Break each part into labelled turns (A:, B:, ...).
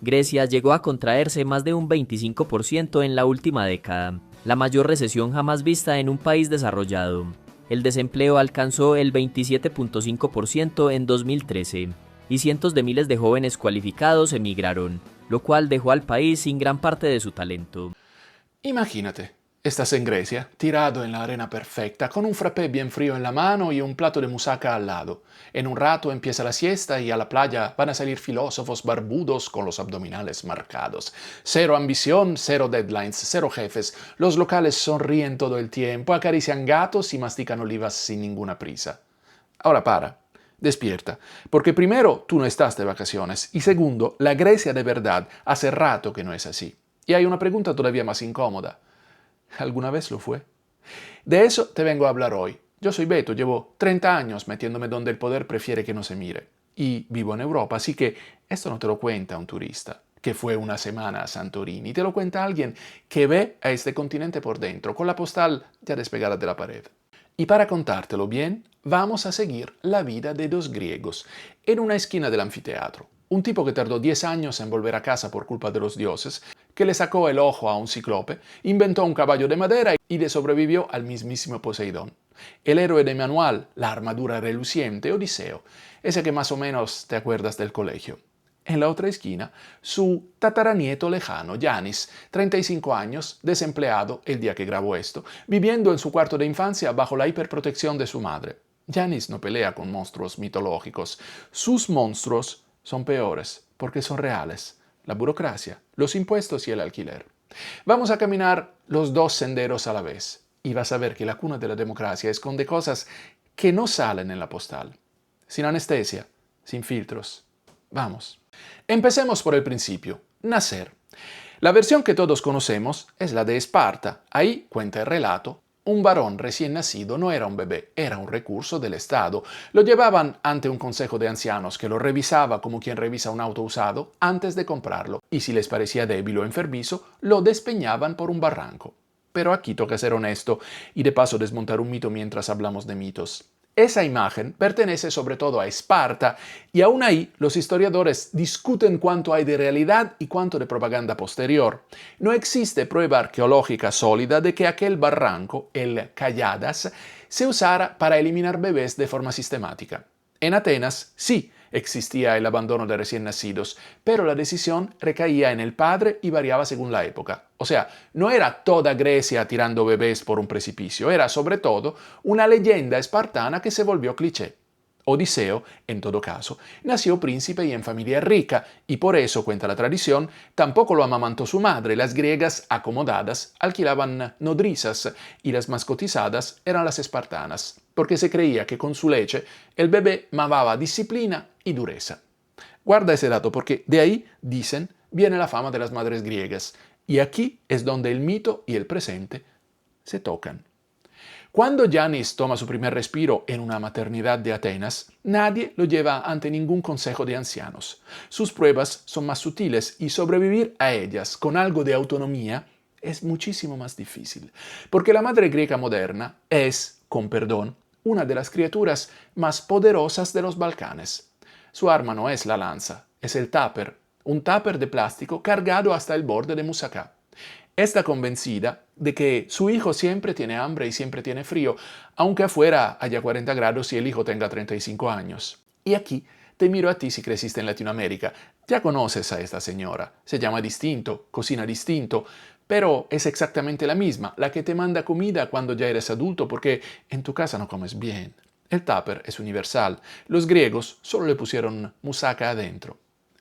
A: Grecia llegó a contraerse más de un 25% en la última década, la mayor recesión jamás vista en un país desarrollado. El desempleo alcanzó el 27.5% en 2013 y cientos de miles de jóvenes cualificados emigraron, lo cual dejó al país sin gran parte de su talento.
B: Imagínate, estás en Grecia, tirado en la arena perfecta, con un frappé bien frío en la mano y un plato de musaca al lado. En un rato empieza la siesta y a la playa van a salir filósofos barbudos con los abdominales marcados. Cero ambición, cero deadlines, cero jefes. Los locales sonríen todo el tiempo, acarician gatos y mastican olivas sin ninguna prisa. Ahora para. Despierta, porque primero, tú no estás de vacaciones y segundo, la Grecia de verdad hace rato que no es así. Y hay una pregunta todavía más incómoda. ¿Alguna vez lo fue? De eso te vengo a hablar hoy. Yo soy Beto, llevo 30 años metiéndome donde el poder prefiere que no se mire. Y vivo en Europa, así que esto no te lo cuenta un turista que fue una semana a Santorini, te lo cuenta alguien que ve a este continente por dentro, con la postal ya despegada de la pared. Y para contártelo bien, vamos a seguir la vida de dos griegos en una esquina del anfiteatro. Un tipo que tardó 10 años en volver a casa por culpa de los dioses, que le sacó el ojo a un cíclope, inventó un caballo de madera y le sobrevivió al mismísimo Poseidón. El héroe de manual, la armadura reluciente, Odiseo, ese que más o menos te acuerdas del colegio. En la otra esquina, su tataranieto lejano, Yanis, 35 años, desempleado el día que grabó esto, viviendo en su cuarto de infancia bajo la hiperprotección de su madre. Yanis no pelea con monstruos mitológicos. Sus monstruos son peores, porque son reales. La burocracia, los impuestos y el alquiler. Vamos a caminar los dos senderos a la vez, y vas a ver que la cuna de la democracia esconde cosas que no salen en la postal. Sin anestesia, sin filtros. Vamos. Empecemos por el principio, nacer. La versión que todos conocemos es la de Esparta. Ahí, cuenta el relato, un varón recién nacido no era un bebé, era un recurso del Estado. Lo llevaban ante un consejo de ancianos que lo revisaba como quien revisa un auto usado antes de comprarlo, y si les parecía débil o enfermizo, lo despeñaban por un barranco. Pero aquí toca ser honesto y de paso desmontar un mito mientras hablamos de mitos. Esa imagen pertenece sobre todo a Esparta y aún ahí los historiadores discuten cuánto hay de realidad y cuánto de propaganda posterior. No existe prueba arqueológica sólida de que aquel barranco, el Calladas, se usara para eliminar bebés de forma sistemática. En Atenas sí existía el abandono de recién nacidos, pero la decisión recaía en el padre y variaba según la época. O sea, no era toda Grecia tirando bebés por un precipicio, era sobre todo una leyenda espartana que se volvió cliché. Odiseo, en todo caso, nació príncipe y en familia rica, y por eso, cuenta la tradición, tampoco lo amamantó su madre. Las griegas acomodadas alquilaban nodrizas y las mascotizadas eran las espartanas, porque se creía que con su leche el bebé mamaba disciplina y dureza. Guarda ese dato porque de ahí, dicen, viene la fama de las madres griegas, y aquí es donde el mito y el presente se tocan. Cuando Yanis toma su primer respiro en una maternidad de Atenas, nadie lo lleva ante ningún consejo de ancianos. Sus pruebas son más sutiles y sobrevivir a ellas con algo de autonomía es muchísimo más difícil, porque la madre griega moderna es, con perdón, una de las criaturas más poderosas de los Balcanes. Su arma no es la lanza, es el tupper, un tupper de plástico cargado hasta el borde de moussaka. Está convencida de que su hijo siempre tiene hambre y siempre tiene frío, aunque afuera haya 40 grados y el hijo tenga 35 años. Y aquí te miro a ti si creciste en Latinoamérica. Ya conoces a esta señora. Se llama distinto, cocina distinto, pero es exactamente la misma, la que te manda comida cuando ya eres adulto porque en tu casa no comes bien. El tupper es universal. Los griegos solo le pusieron moussaka adentro.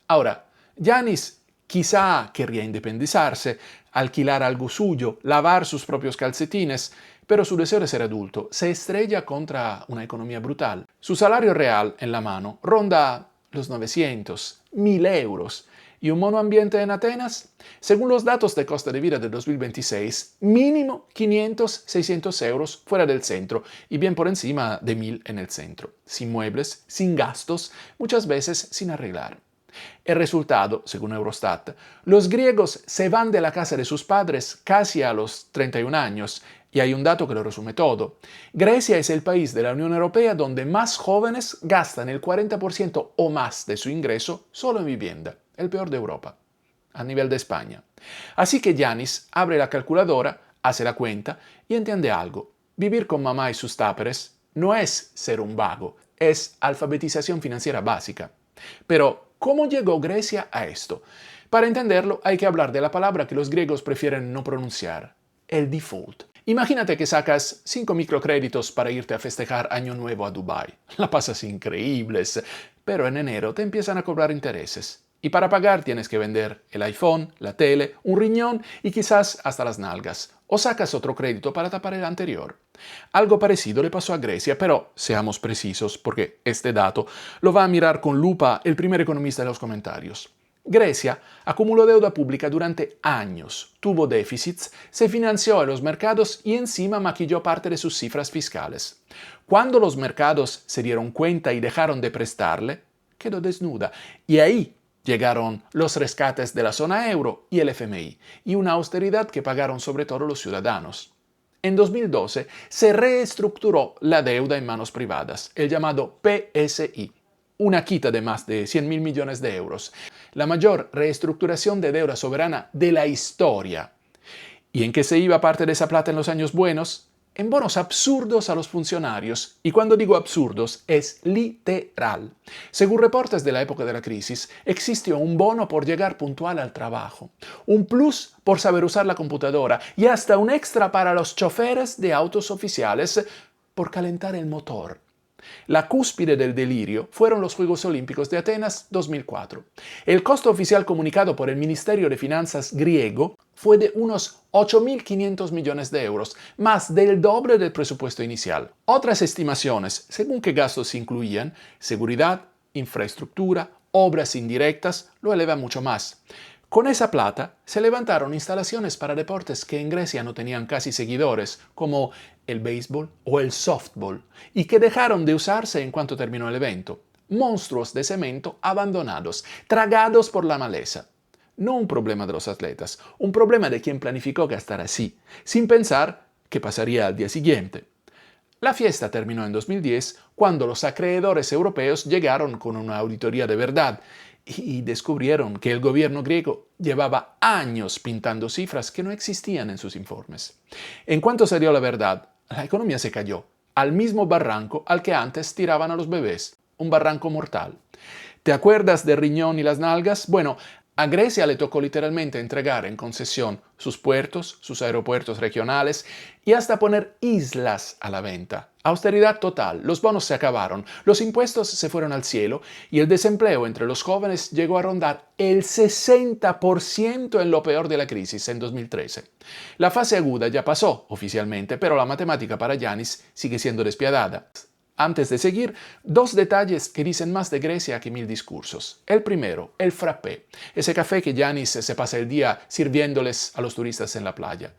B: Ahora, Yanis quizá querría independizarse, alquilar algo suyo, lavar sus propios calcetines, pero su deseo de ser adulto se estrella contra una economía brutal. Su salario real en la mano ronda los 900, 1000 euros. ¿Y un monoambiente en Atenas? Según los datos de costa de vida de 2026, mínimo 500, 600 euros fuera del centro y bien por encima de 1000 en el centro. Sin muebles, sin gastos, muchas veces sin arreglar. El resultado, según Eurostat, los griegos se van de la casa de sus padres casi a los 31 años, y hay un dato que lo resume todo. Grecia es el país de la Unión Europea donde más jóvenes gastan el 40% o más de su ingreso solo en vivienda, el peor de Europa. a nivel de España. Así que Yanis abre la calculadora, hace la cuenta y entiende algo. Vivir con mamá y sus táperes no es ser un vago, es alfabetización financiera básica. Pero, ¿cómo llegó Grecia a esto? Para entenderlo hay que hablar de la palabra que los griegos prefieren no pronunciar, el default. Imagínate que sacas 5 microcréditos para irte a festejar Año Nuevo a Dubái. La pasas increíbles, pero en enero te empiezan a cobrar intereses. Y para pagar tienes que vender el iPhone, la tele, un riñón y quizás hasta las nalgas. O sacas otro crédito para tapar el anterior. Algo parecido le pasó a Grecia, pero seamos precisos porque este dato lo va a mirar con lupa el primer economista de los comentarios. Grecia acumuló deuda pública durante años, tuvo déficits, se financió a los mercados y encima maquilló parte de sus cifras fiscales. Cuando los mercados se dieron cuenta y dejaron de prestarle, quedó desnuda. Y ahí llegaron los rescates de la zona euro y el FMI, y una austeridad que pagaron sobre todo los ciudadanos. En 2012 se reestructuró la deuda en manos privadas, el llamado PSI, una quita de más de 100.000 millones de euros, la mayor reestructuración de deuda soberana de la historia. ¿Y en qué se iba parte de esa plata en los años buenos? En bonos absurdos a los funcionarios. Y cuando digo absurdos, es literal. Según reportes de la época de la crisis, existió un bono por llegar puntual al trabajo, un plus por saber usar la computadora y hasta un extra para los choferes de autos oficiales por calentar el motor. La cúspide del delirio fueron los Juegos Olímpicos de Atenas 2004. El costo oficial comunicado por el Ministerio de Finanzas griego fue de unos 8.500 millones de euros, más del doble del presupuesto inicial. Otras estimaciones, según qué gastos incluían, seguridad, infraestructura, obras indirectas, lo elevan mucho más. Con esa plata se levantaron instalaciones para deportes que en Grecia no tenían casi seguidores, como el béisbol o el softball, y que dejaron de usarse en cuanto terminó el evento. Monstruos de cemento abandonados, tragados por la maleza. No un problema de los atletas, un problema de quien planificó gastar así, sin pensar qué pasaría al día siguiente. La fiesta terminó en 2010 cuando los acreedores europeos llegaron con una auditoría de verdad y descubrieron que el gobierno griego llevaba años pintando cifras que no existían en sus informes. En cuanto salió la verdad, la economía se cayó, al mismo barranco al que antes tiraban a los bebés, un barranco mortal. ¿Te acuerdas de Riñón y las nalgas? Bueno, a Grecia le tocó literalmente entregar en concesión sus puertos, sus aeropuertos regionales y hasta poner islas a la venta. Austeridad total, los bonos se acabaron, los impuestos se fueron al cielo y el desempleo entre los jóvenes llegó a rondar el 60% en lo peor de la crisis en 2013. La fase aguda ya pasó oficialmente, pero la matemática para Yanis sigue siendo despiadada. Antes de seguir, 2 detalles que dicen más de Grecia que 1000 discursos. El primero, el frappé, ese café que Yanis se pasa el día sirviéndoles a los turistas en la playa.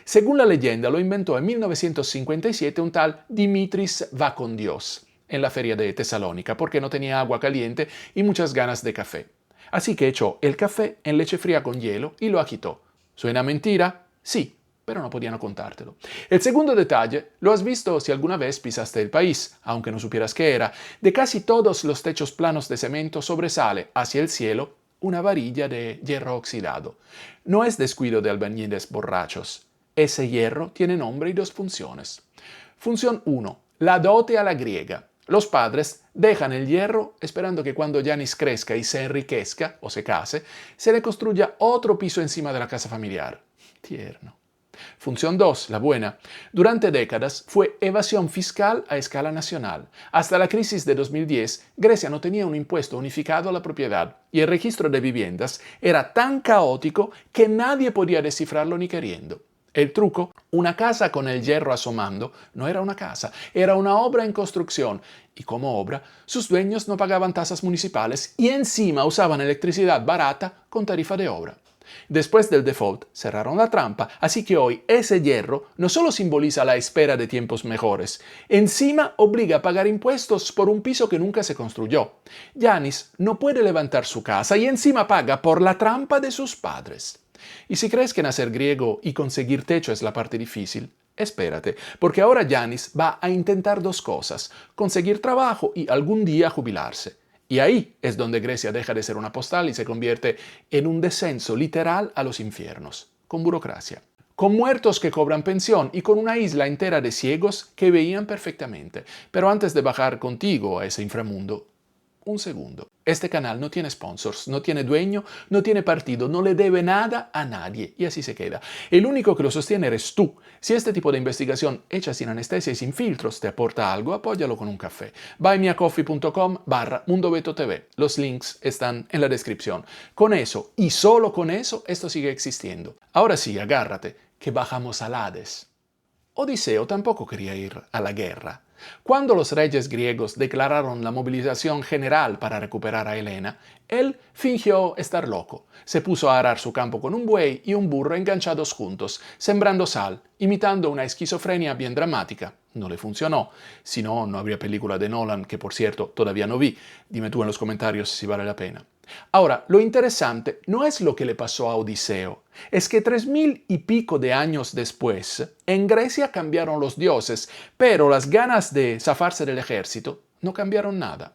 B: Según la leyenda, lo inventó en 1957 un tal Dimitris Vakondios en la feria de Tesalónica porque no tenía agua caliente y muchas ganas de café. Así que echó el café en leche fría con hielo y lo agitó. ¿Suena mentira? Sí, pero no podían contártelo. El segundo detalle, lo has visto si alguna vez pisaste el país, aunque no supieras qué era. De casi todos los techos planos de cemento sobresale hacia el cielo una varilla de hierro oxidado. No es descuido de albañiles borrachos. Ese hierro tiene nombre y 2 funciones. Función 1. La dote a la griega. Los padres dejan el hierro esperando que cuando Yanis crezca y se enriquezca o se case, se le construya otro piso encima de la casa familiar. Tierno. Función 2, la buena. Durante décadas fue evasión fiscal a escala nacional. Hasta la crisis de 2010, Grecia no tenía un impuesto unificado a la propiedad y el registro de viviendas era tan caótico que nadie podía descifrarlo ni queriendo. El truco, una casa con el hierro asomando, no era una casa, era una obra en construcción y como obra, sus dueños no pagaban tasas municipales y encima usaban electricidad barata con tarifa de obra. Después del default, cerraron la trampa, así que hoy ese hierro no solo simboliza la espera de tiempos mejores, encima obliga a pagar impuestos por un piso que nunca se construyó. Yanis no puede levantar su casa y encima paga por la trampa de sus padres. Y si crees que nacer griego y conseguir techo es la parte difícil, espérate, porque ahora Yanis va a intentar 2 cosas, conseguir trabajo y algún día jubilarse. Y ahí es donde Grecia deja de ser una postal y se convierte en un descenso literal a los infiernos, con burocracia, con muertos que cobran pensión y con una isla entera de ciegos que veían perfectamente. Pero antes de bajar contigo a ese inframundo, un segundo. Este canal no tiene sponsors, no tiene dueño, no tiene partido, no le debe nada a nadie. Y así se queda. El único que lo sostiene eres tú. Si este tipo de investigación hecha sin anestesia y sin filtros te aporta algo, apóyalo con un café. buymeacoffee.com/MundoBetoTV. Los links están en la descripción. Con eso, y solo con eso, esto sigue existiendo. Ahora sí, agárrate, que bajamos al Hades. Odiseo tampoco quería ir a la guerra. Cuando los reyes griegos declararon la movilización general para recuperar a Helena, él fingió estar loco. Se puso a arar su campo con un buey y un burro enganchados juntos, sembrando sal, imitando una esquizofrenia bien dramática. No le funcionó. Si no, no habría película de Nolan, que por cierto todavía no vi. Dime tú en los comentarios si vale la pena. Ahora, lo interesante no es lo que le pasó a Odiseo, es que 3000 y pico de años después, en Grecia cambiaron los dioses, pero las ganas de zafarse del ejército no cambiaron nada.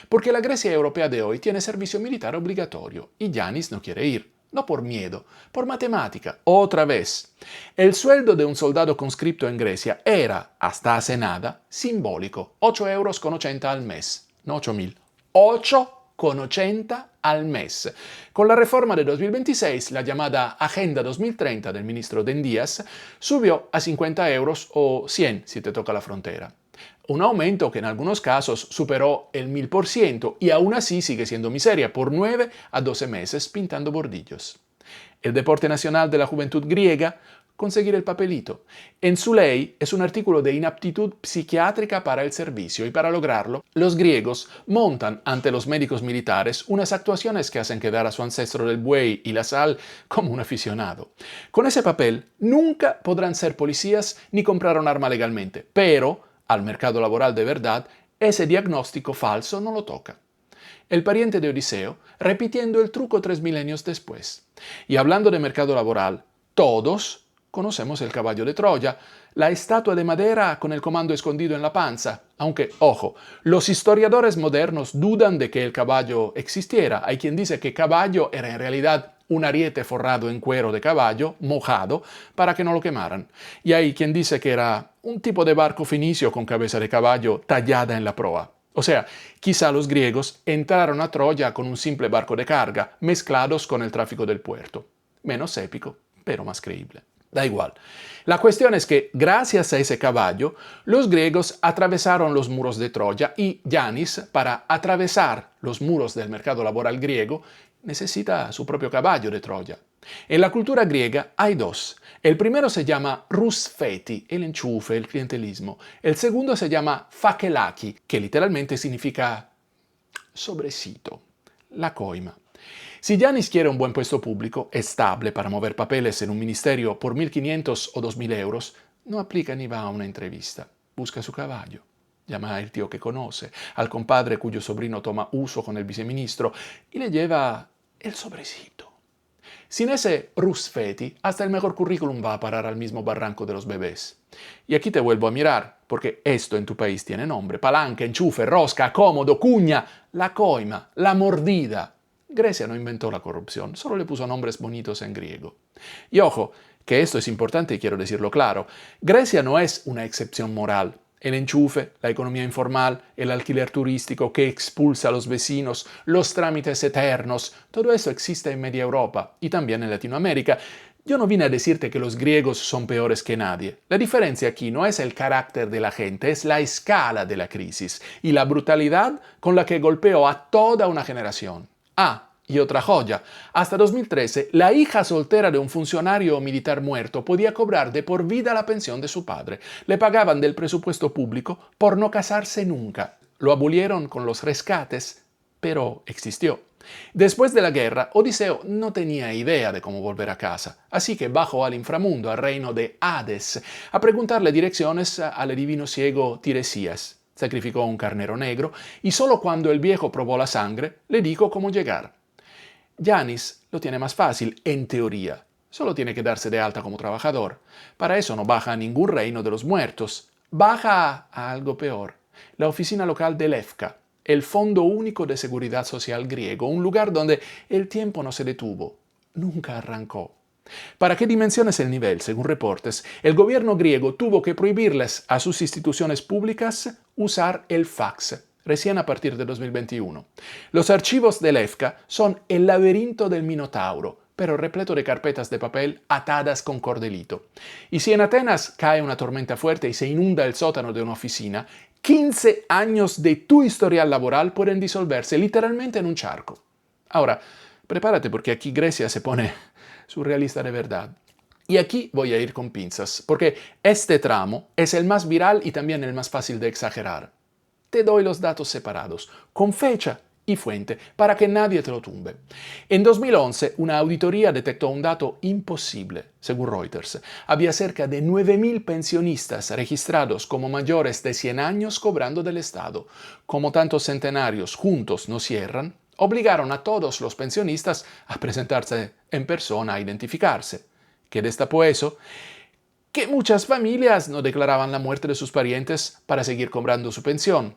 B: Porque la Grecia europea de hoy tiene servicio militar obligatorio y Yanis no quiere ir. No por miedo, por matemática. Otra vez, el sueldo de un soldado conscripto en Grecia era, hasta hace nada, simbólico. 8,80 € al mes. No 8.000. 8,80 al mes. Con la reforma de 2026, la llamada Agenda 2030 del ministro Dendías subió a 50 euros o 100 si te toca la frontera. Un aumento que en algunos casos superó el 1000% y aún así sigue siendo miseria por 9 a 12 meses pintando bordillos. El deporte nacional de la juventud griega, conseguir el papelito. En su ley es un artículo de inaptitud psiquiátrica para el servicio y para lograrlo, los griegos montan ante los médicos militares unas actuaciones que hacen quedar a su ancestro del buey y la sal como un aficionado. Con ese papel nunca podrán ser policías ni comprar un arma legalmente, pero al mercado laboral de verdad ese diagnóstico falso no lo toca. El pariente de Odiseo, repitiendo el truco 3 milenios después. Y hablando de mercado laboral, todos conocemos el caballo de Troya, la estatua de madera con el comando escondido en la panza. Aunque, ojo, los historiadores modernos dudan de que el caballo existiera. Hay quien dice que caballo era en realidad un ariete forrado en cuero de caballo, mojado, para que no lo quemaran. Y hay quien dice que era un tipo de barco fenicio con cabeza de caballo tallada en la proa. O sea, quizá los griegos entraron a Troya con un simple barco de carga, mezclados con el tráfico del puerto. Menos épico, pero más creíble. Da igual. La cuestión es que, gracias a ese caballo, los griegos atravesaron los muros de Troya y Yanis, para atravesar los muros del mercado laboral griego, necesita su propio caballo de Troya. En la cultura griega hay dos. El primero se llama rusfeti, el enchufe, el clientelismo. El segundo se llama fakelaki, que literalmente significa sobrecito, la coima. Si Yanis quiere un buen puesto público, estable para mover papeles en un ministerio por 1.500 o 2.000 euros, no aplica ni va a una entrevista. Busca su caballo. Llama al tío que conoce, al compadre cuyo sobrino toma uso con el viceministro y le lleva el sobrecito. Sin ese rusfeti, hasta el mejor currículum va a parar al mismo barranco de los bebés. Y aquí te vuelvo a mirar, porque esto en tu país tiene nombre: palanca, enchufe, rosca, cómodo, cuña, la coima, la mordida. Grecia no inventó la corrupción, solo le puso nombres bonitos en griego. Y ojo, que esto es importante y quiero decirlo claro, Grecia no es una excepción moral. El enchufe, la economía informal, el alquiler turístico que expulsa a los vecinos, los trámites eternos, todo eso existe en media Europa y también en Latinoamérica. Yo no vine a decirte que los griegos son peores que nadie. La diferencia aquí no es el carácter de la gente, es la escala de la crisis y la brutalidad con la que golpeó a toda una generación. Ah, y otra joya. Hasta 2013, la hija soltera de un funcionario militar muerto podía cobrar de por vida la pensión de su padre. Le pagaban del presupuesto público por no casarse nunca. Lo abolieron con los rescates, pero existió. Después de la guerra, Odiseo no tenía idea de cómo volver a casa, así que bajó al inframundo, al reino de Hades, a preguntarle direcciones al adivino ciego Tiresias. Sacrificó un carnero negro y solo cuando el viejo probó la sangre le dijo cómo llegar. Yanis lo tiene más fácil, en teoría. Solo tiene que darse de alta como trabajador. Para eso no baja a ningún reino de los muertos. Baja a algo peor. La oficina local del EFCA, el Fondo Único de Seguridad Social griego, un lugar donde el tiempo no se detuvo, nunca arrancó. ¿Para qué dimensión es el nivel? Según reportes, el gobierno griego tuvo que prohibirles a sus instituciones públicas usar el fax, recién a partir de 2021. Los archivos del EFCA son el laberinto del Minotauro, pero repleto de carpetas de papel atadas con cordelito. Y si en Atenas cae una tormenta fuerte y se inunda el sótano de una oficina, 15 años de tu historial laboral pueden disolverse literalmente en un charco. Ahora, prepárate porque aquí Grecia se pone surrealista de verdad. Y aquí voy a ir con pinzas, porque este tramo es el más viral y también el más fácil de exagerar. Te doy los datos separados, con fecha y fuente, para que nadie te lo tumbe. En 2011, una auditoría detectó un dato imposible, según Reuters. Había cerca de 9.000 pensionistas registrados como mayores de 100 años cobrando del Estado. Como tantos centenarios juntos no cierran, obligaron a todos los pensionistas a presentarse en persona a identificarse. ¿Qué destapó eso? Que muchas familias no declaraban la muerte de sus parientes para seguir cobrando su pensión.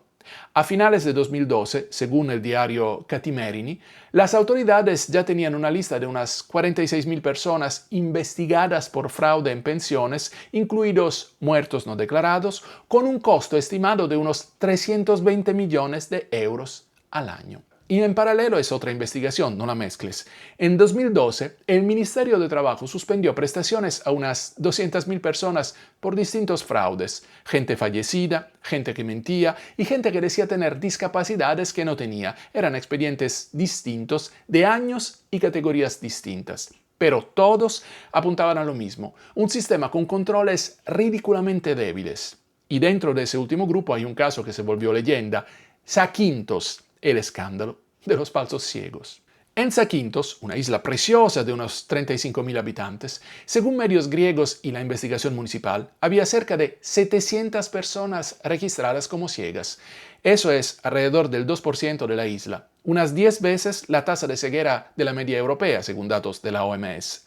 B: A finales de 2012, según el diario Catimerini, las autoridades ya tenían una lista de unas 46.000 personas investigadas por fraude en pensiones, incluidos muertos no declarados, con un costo estimado de unos 320 millones de euros al año. Y en paralelo es otra investigación, no la mezcles. En 2012, el Ministerio de Trabajo suspendió prestaciones a unas 200.000 personas por distintos fraudes. Gente fallecida, gente que mentía y gente que decía tener discapacidades que no tenía. Eran expedientes distintos, de años y categorías distintas. Pero todos apuntaban a lo mismo, un sistema con controles ridículamente débiles. Y dentro de ese último grupo hay un caso que se volvió leyenda, Zakynthos, el escándalo de los falsos ciegos. En Zakynthos, una isla preciosa de unos 35.000 habitantes, según medios griegos y la investigación municipal, había cerca de 700 personas registradas como ciegas. Eso es alrededor del 2% de la isla, unas 10 veces la tasa de ceguera de la media europea, según datos de la OMS.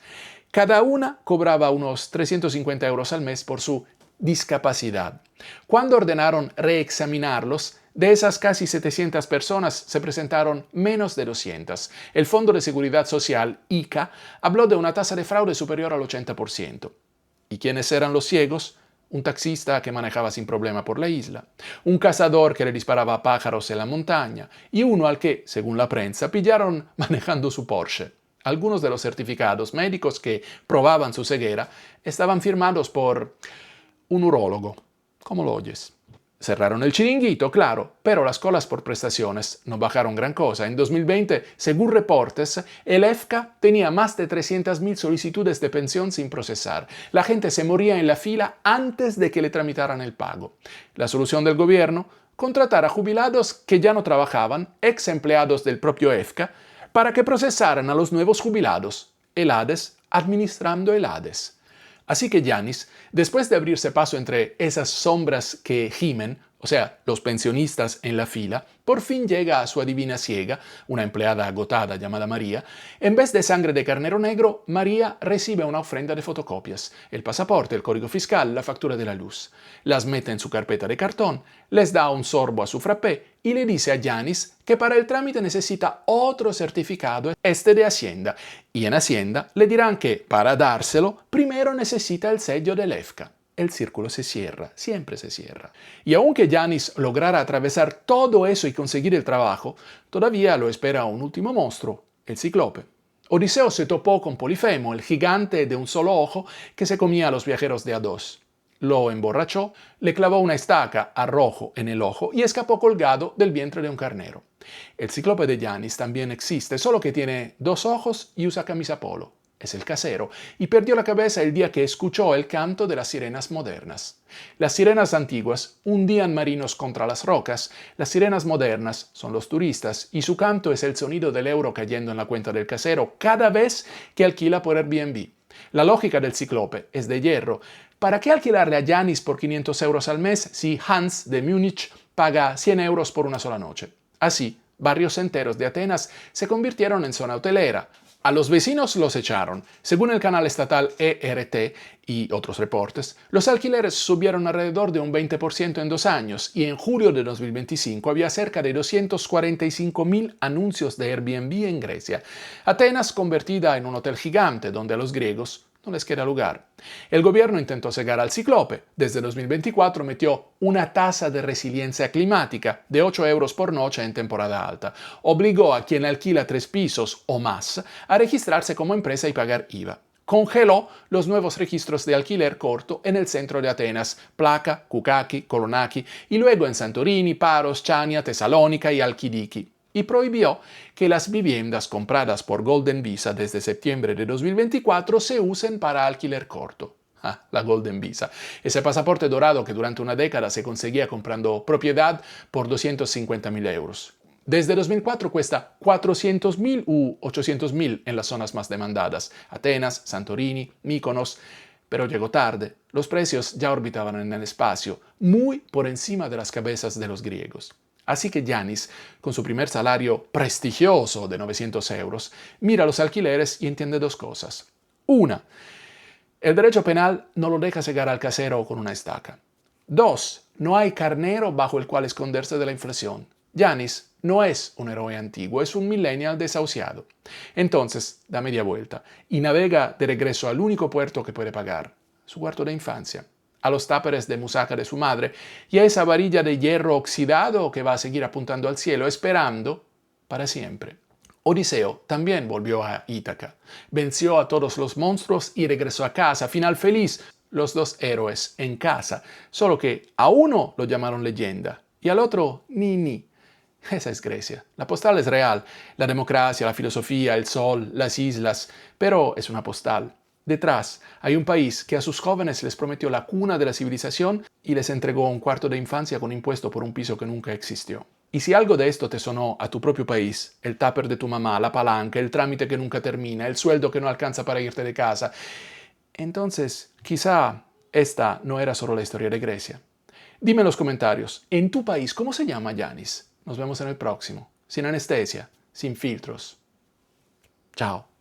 B: Cada una cobraba unos 350 euros al mes por su discapacidad. Cuando ordenaron reexaminarlos, de esas casi 700 personas se presentaron menos de 200. El Fondo de Seguridad Social, ICA, habló de una tasa de fraude superior al 80%. ¿Y quiénes eran los ciegos? Un taxista que manejaba sin problema por la isla, un cazador que le disparaba a pájaros en la montaña y uno al que, según la prensa, pillaron manejando su Porsche. Algunos de los certificados médicos que probaban su ceguera estaban firmados por un urólogo. ¿Cómo lo oyes? Cerraron el chiringuito, claro, pero las colas por prestaciones no bajaron gran cosa. En 2020, según reportes, el EFCA tenía más de 300.000 solicitudes de pensión sin procesar. La gente se moría en la fila antes de que le tramitaran el pago. La solución del gobierno: contratar a jubilados que ya no trabajaban, ex empleados del propio EFCA, para que procesaran a los nuevos jubilados, el Hades administrando el Hades. Así que Yanis, después de abrirse paso entre esas sombras que gimen, o sea, los pensionistas en la fila, por fin llega a su adivina ciega, una empleada agotada llamada María. En vez de sangre de carnero negro, María recibe una ofrenda de fotocopias, el pasaporte, el código fiscal, la factura de la luz. Las mete en su carpeta de cartón, les da un sorbo a su frappé y le dice a Yanis que para el trámite necesita otro certificado, este de Hacienda. Y en Hacienda le dirán que, para dárselo, primero necesita el sello del EFCA. El círculo se cierra, siempre se cierra. Y aunque Yanis lograra atravesar todo eso y conseguir el trabajo, todavía lo espera un último monstruo, el cíclope. Odiseo se topó con Polifemo, el gigante de un solo ojo que se comía a los viajeros de a dos. Lo emborrachó, le clavó una estaca a rojo en el ojo y escapó colgado del vientre de un carnero. El cíclope de Yanis también existe, solo que tiene 2 ojos y usa camisa polo. Es el casero, y perdió la cabeza el día que escuchó el canto de las sirenas modernas. Las sirenas antiguas hundían marinos contra las rocas, las sirenas modernas son los turistas, y su canto es el sonido del euro cayendo en la cuenta del casero cada vez que alquila por Airbnb. La lógica del cíclope es de hierro. ¿Para qué alquilarle a Yanis por 500 euros al mes si Hans de Múnich paga 100 euros por una sola noche? Así, barrios enteros de Atenas se convirtieron en zona hotelera. A los vecinos los echaron. Según el canal estatal ERT y otros reportes, los alquileres subieron alrededor de un 20% en 2 años y en julio de 2025 había cerca de 245.000 anuncios de Airbnb en Grecia. Atenas convertida en un hotel gigante donde a los griegos no les queda lugar. El gobierno intentó cegar al cíclope. Desde 2024 metió una tasa de resiliencia climática de 8 euros por noche en temporada alta. Obligó a quien alquila 3 pisos o más a registrarse como empresa y pagar IVA. Congeló los nuevos registros de alquiler corto en el centro de Atenas, Plaka, Koukaki, Kolonaki, y luego en Santorini, Paros, Chania, Tesalónica y Alkidiki. Y prohibió que las viviendas compradas por Golden Visa desde septiembre de 2024 se usen para alquiler corto. La Golden Visa, ese pasaporte dorado que durante una década se conseguía comprando propiedad por 250.000 euros. Desde 2004 cuesta 400.000 u 800.000 en las zonas más demandadas, Atenas, Santorini, Mykonos, pero llegó tarde. Los precios ya orbitaban en el espacio, muy por encima de las cabezas de los griegos. Así que Yanis, con su primer salario prestigioso de 900 euros, mira los alquileres y entiende 2 cosas. Una, el derecho penal no lo deja cegar al casero con una estaca. 2, no hay carnero bajo el cual esconderse de la inflación. Yanis no es un héroe antiguo, es un millennial desahuciado. Entonces, da media vuelta y navega de regreso al único puerto que puede pagar, su cuarto de infancia, a los táperes de musaca de su madre y a esa varilla de hierro oxidado que va a seguir apuntando al cielo, esperando para siempre. Odiseo también volvió a Ítaca, venció a todos los monstruos y regresó a casa, final feliz, los 2 héroes en casa, solo que a uno lo llamaron leyenda y al otro ni. Esa es Grecia. La postal es real, la democracia, la filosofía, el sol, las islas, pero es una postal. Detrás hay un país que a sus jóvenes les prometió la cuna de la civilización y les entregó un cuarto de infancia con impuesto por un piso que nunca existió. Y si algo de esto te sonó a tu propio país, el tupper de tu mamá, la palanca, el trámite que nunca termina, el sueldo que no alcanza para irte de casa, entonces quizá esta no era solo la historia de Grecia. Dime en los comentarios, ¿en tu país cómo se llama Yanis? Nos vemos en el próximo. Sin anestesia, sin filtros. Chao.